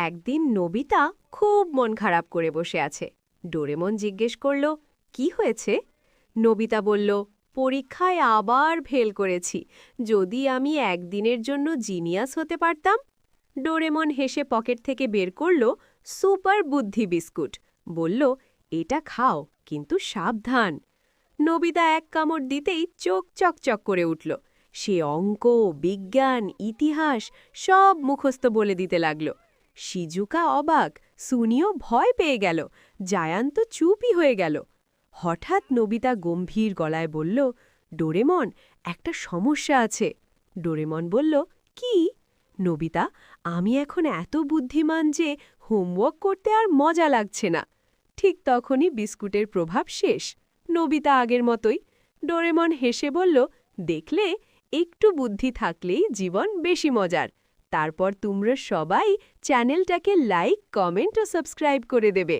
একদিন নোবিতা খুব মন খারাপ করে বসে আছে। ডোরেমন জিজ্ঞেস করল, কি হয়েছে? নোবিতা বলল, পরীক্ষায় আবার ফেল করেছি। যদি আমি একদিনের জন্য জিনিয়াস হতে পারতাম। ডোরেমন হেসে পকেট থেকে বের করল সুপার বুদ্ধি বিস্কুট। বলল, এটা খাও, কিন্তু সাবধান। নোবিতা এক কামড় দিতেই চোখ চকচক করে উঠল। সে অঙ্ক, বিজ্ঞান, ইতিহাস সব মুখস্থ বলে দিতে লাগল। শিজুকা অবাক, সুনিও ভয় পেয়ে গেল, জায়ান তো চুপই হয়ে গেল। হঠাৎ নোবিতা গম্ভীর গলায় বলল, ডোরেমন, একটা সমস্যা আছে। ডোরেমন বলল, কি? নোবিতা, আমি এখন এত বুদ্ধিমান যে হোমওয়ার্ক করতে আর মজা লাগছে না। ঠিক তখনই বিস্কুটের প্রভাব শেষ। নোবিতা আগের মতোই। ডোরেমন হেসে বলল, দেখলে, একটু বুদ্ধি থাকলেই জীবন বেশি মজার। তারপর তোমরা সবাই চ্যানেলটাকে লাইক, কমেন্ট ও সাবস্ক্রাইব করে দেবে।